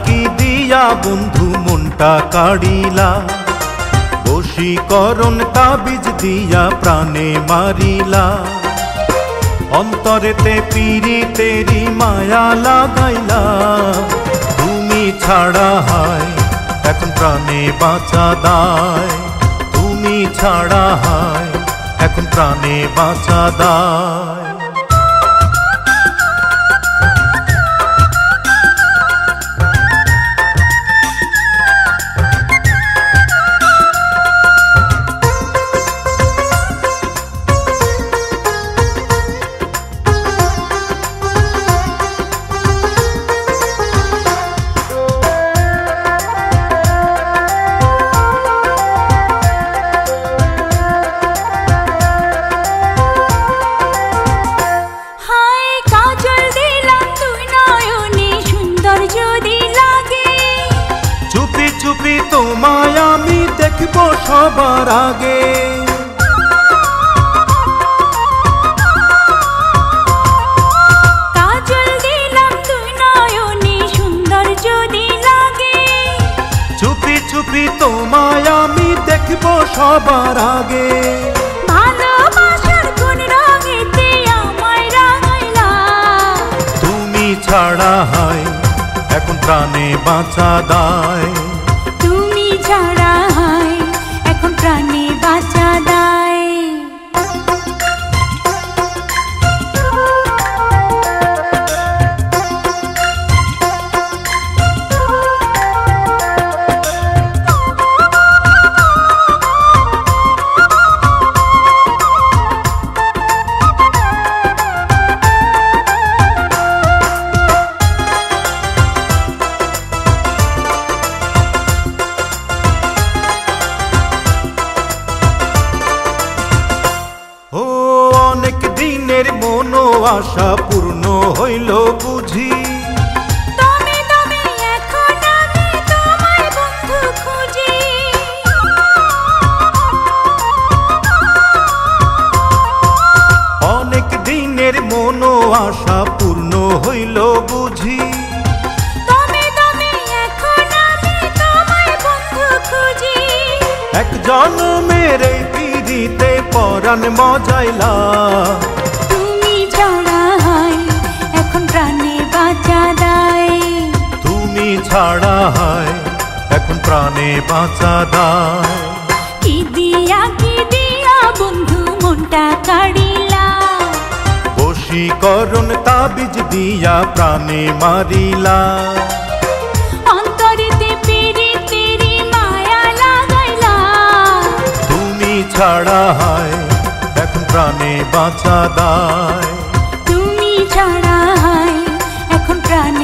কি দিয়া বন্ধু মনটা কাড়িলা, বশীকরণ তাবিজ দিয়া প্রাণে মারিলা। অন্তরেতে পীড়িতেরি মায়া লাগাইলা, তুমি ছাড়া হায় এখন প্রাণে বাঁচা দায়। তুমি ছাড়া হায় এখন প্রাণে বাঁচা দায়। চুপি তোমায় আমি দেখব সবার আগে, কাজল দিলাম তুই নয়নে সুন্দর যদি লাগে। চুপি চুপি তোমায় আমি দেখব সবার আগে। ভালোবাসার কোন রঙেতে আমায় রাঙাইলা, তুমি ছাড়া হায় এখন প্রাণে বাঁচা দায়। তুমি ছাড়া হায় এখন প্রাণে বাঁচা দায়। অনেক দিনের মনো আশা পূর্ণ হইল বুঝি, দমে দমে এখন আমি তোমায় বন্ধু খুঁজি। অনেক দিনের মনো আশা পূর্ণ হইল বুঝি, দমে দমে এখন আমি তোমায় বন্ধু খুঁজি। এক জন্মের এই পিড়িতে পরাণ মজাইলা, তুমি ছাড়া হায় এখন প্রাণে বাঁচা দায়। তুমি ছাড়া হায় এখন প্রাণে বাঁচা দায়। কি দিয়া বন্ধু মনটা কাড়িলা, বশীকরণ তাবিজ দিয়া প্রাণে মারিলা। অন্তরেতে পীড়িতেরি মায়া লাগাইলা, তুমি ছাড়া হায় এখন প্রাণে বাঁচা দায়। তুমি ছাড়া হায় এখন প্রাণে